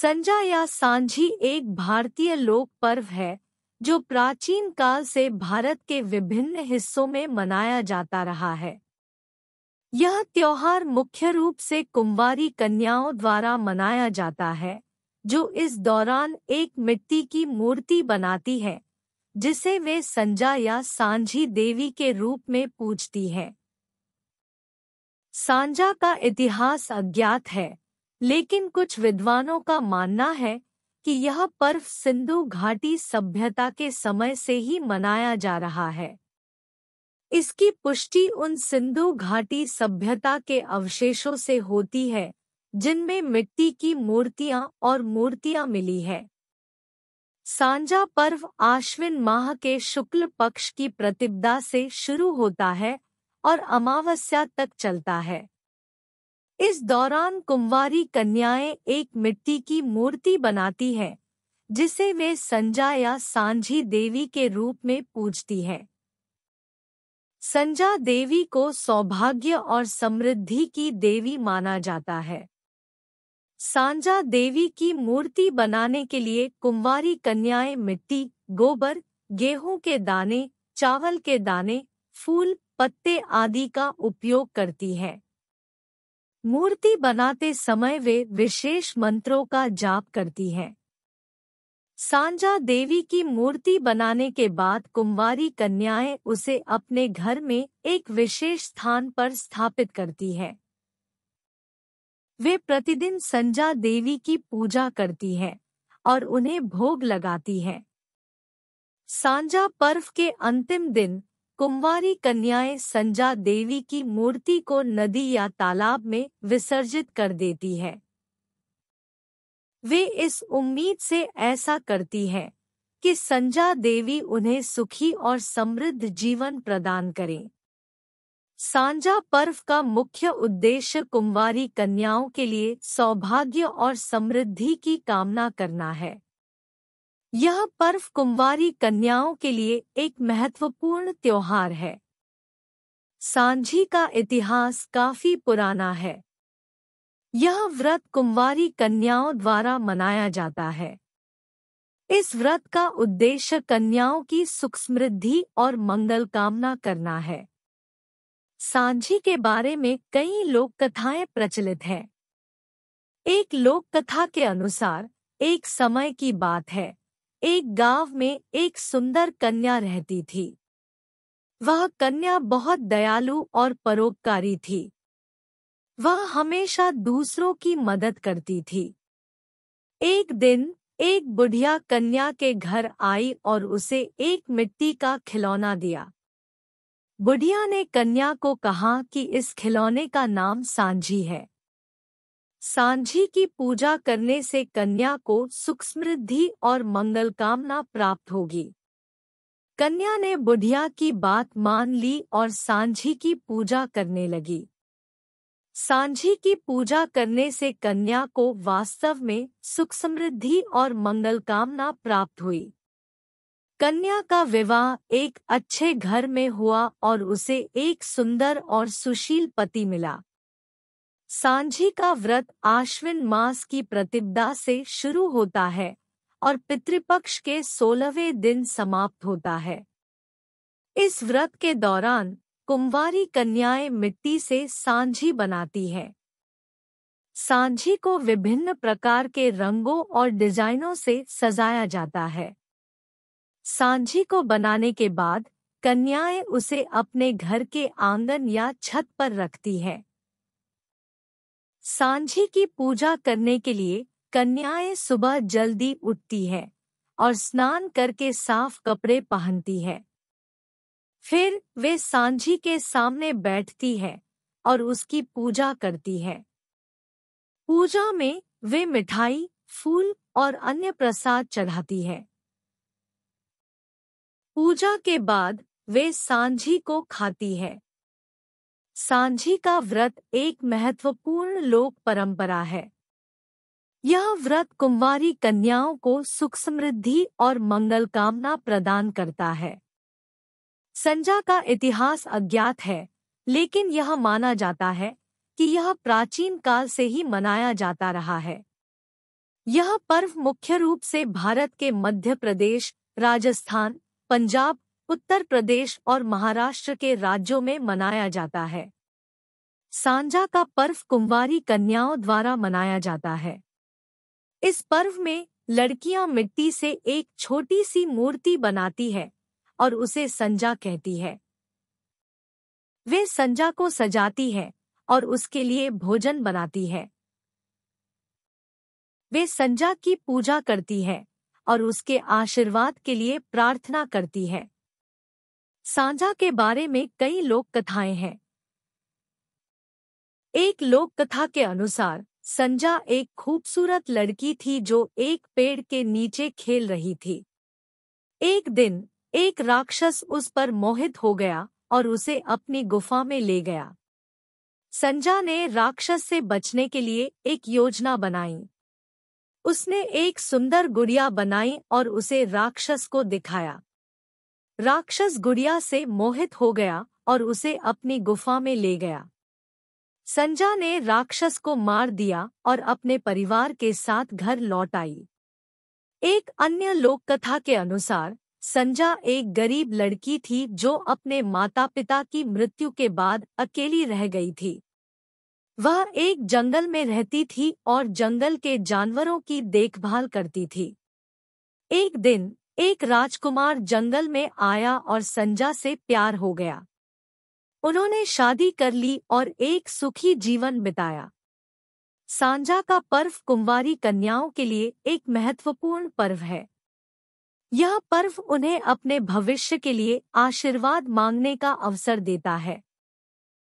संजा या सांझी एक भारतीय लोक पर्व है जो प्राचीन काल से भारत के विभिन्न हिस्सों में मनाया जाता रहा है। यह त्योहार मुख्य रूप से कुंवारी कन्याओं द्वारा मनाया जाता है, जो इस दौरान एक मिट्टी की मूर्ति बनाती है, जिसे वे संजा या सांझी देवी के रूप में पूजती हैं। सांजा का इतिहास अज्ञात है, लेकिन कुछ विद्वानों का मानना है कि यह पर्व सिंधु घाटी सभ्यता के समय से ही मनाया जा रहा है। इसकी पुष्टि उन सिंधु घाटी सभ्यता के अवशेषों से होती है जिनमें मिट्टी की मूर्तियां मिली है। सांजा पर्व आश्विन माह के शुक्ल पक्ष की प्रतिपदा से शुरू होता है और अमावस्या तक चलता है। इस दौरान कुंवारी कन्याएं एक मिट्टी की मूर्ति बनाती हैं, जिसे वे संजा या सांझी देवी के रूप में पूजती हैं। संजा देवी को सौभाग्य और समृद्धि की देवी माना जाता है। सांजा देवी की मूर्ति बनाने के लिए कुंवारी कन्याएं मिट्टी, गोबर, गेहूं के दाने, चावल के दाने, फूल, पत्ते आदि का उपयोग करती हैं। मूर्ति बनाते समय वे विशेष मंत्रों का जाप करती हैं। सांजा देवी की मूर्ति बनाने के बाद कुंवारी कन्याएं उसे अपने घर में एक विशेष स्थान पर स्थापित करती हैं। वे प्रतिदिन संजा देवी की पूजा करती हैं और उन्हें भोग लगाती हैं। सांजा पर्व के अंतिम दिन कुंवारी कन्याएं संजा देवी की मूर्ति को नदी या तालाब में विसर्जित कर देती है। वे इस उम्मीद से ऐसा करती हैं कि संजा देवी उन्हें सुखी और समृद्ध जीवन प्रदान करें। सांजा पर्व का मुख्य उद्देश्य कुंवारी कन्याओं के लिए सौभाग्य और समृद्धि की कामना करना है। यह पर्व कुंवारी कन्याओं के लिए एक महत्वपूर्ण त्योहार है। सांझी का इतिहास काफी पुराना है। यह व्रत कुंवारी कन्याओं द्वारा मनाया जाता है। इस व्रत का उद्देश्य कन्याओं की सुख समृद्धि और मंगल कामना करना है। सांझी के बारे में कई लोक कथाएं प्रचलित हैं। एक लोक कथा के अनुसार एक समय की बात है, एक गांव में एक सुंदर कन्या रहती थी। वह कन्या बहुत दयालु और परोपकारी थी। वह हमेशा दूसरों की मदद करती थी। एक दिन एक बुढ़िया कन्या के घर आई और उसे एक मिट्टी का खिलौना दिया। बुढ़िया ने कन्या को कहा कि इस खिलौने का नाम सांझी है। सांझी की पूजा करने से कन्या को सुख समृद्धि और मंगल कामना प्राप्त होगी। कन्या ने बुढ़िया की बात मान ली और सांझी की पूजा करने लगी। सांझी की पूजा करने से कन्या को वास्तव में सुख समृद्धि और मंगल कामना प्राप्त हुई। कन्या का विवाह एक अच्छे घर में हुआ और उसे एक सुंदर और सुशील पति मिला। सांझी का व्रत आश्विन मास की प्रतिपदा से शुरू होता है और पितृपक्ष के 16वें दिन समाप्त होता है। इस व्रत के दौरान कुंवारी कन्याएं मिट्टी से सांझी बनाती हैं। सांझी को विभिन्न प्रकार के रंगों और डिजाइनों से सजाया जाता है। सांझी को बनाने के बाद कन्याएं उसे अपने घर के आंगन या छत पर रखती हैं। सांझी की पूजा करने के लिए कन्याएं सुबह जल्दी उठती हैं और स्नान करके साफ कपड़े पहनती हैं। फिर वे सांझी के सामने बैठती हैं और उसकी पूजा करती हैं। पूजा में वे मिठाई, फूल और अन्य प्रसाद चढ़ाती हैं। पूजा के बाद वे सांझी को खाती है। सांझी का व्रत एक महत्वपूर्ण लोक परंपरा है। यह व्रत कुंवारी कन्याओं को सुख समृद्धि और मंगल कामना प्रदान करता है। संजा का इतिहास अज्ञात है, लेकिन यह माना जाता है कि यह प्राचीन काल से ही मनाया जाता रहा है। यह पर्व मुख्य रूप से भारत के मध्य प्रदेश, राजस्थान, पंजाब, उत्तर प्रदेश और महाराष्ट्र के राज्यों में मनाया जाता है। सांजा का पर्व कुंवारी कन्याओं द्वारा मनाया जाता है। इस पर्व में लड़कियां मिट्टी से एक छोटी सी मूर्ति बनाती है और उसे संजा कहती है। वे संजा को सजाती है और उसके लिए भोजन बनाती है। वे संजा की पूजा करती है और उसके आशीर्वाद के लिए प्रार्थना करती है। सांजा के बारे में कई लोक कथाएं हैं। एक लोक कथा के अनुसार संजा एक खूबसूरत लड़की थी जो एक पेड़ के नीचे खेल रही थी। एक दिन एक राक्षस उस पर मोहित हो गया और उसे अपनी गुफा में ले गया। संजा ने राक्षस से बचने के लिए एक योजना बनाई। उसने एक सुंदर गुड़िया बनाई और उसे राक्षस को दिखाया। राक्षस गुड़िया से मोहित हो गया और उसे अपनी गुफा में ले गया। संजा ने राक्षस को मार दिया और अपने परिवार के साथ घर लौट आई। एक अन्य लोक कथा के अनुसार संजा एक गरीब लड़की थी जो अपने माता पिता की मृत्यु के बाद अकेली रह गई थी। वह एक जंगल में रहती थी और जंगल के जानवरों की देखभाल करती थी। एक दिन एक राजकुमार जंगल में आया और संजा से प्यार हो गया। उन्होंने शादी कर ली और एक सुखी जीवन बिताया। सांजा का पर्व कुंवारी कन्याओं के लिए एक महत्वपूर्ण पर्व है। यह पर्व उन्हें अपने भविष्य के लिए आशीर्वाद मांगने का अवसर देता है।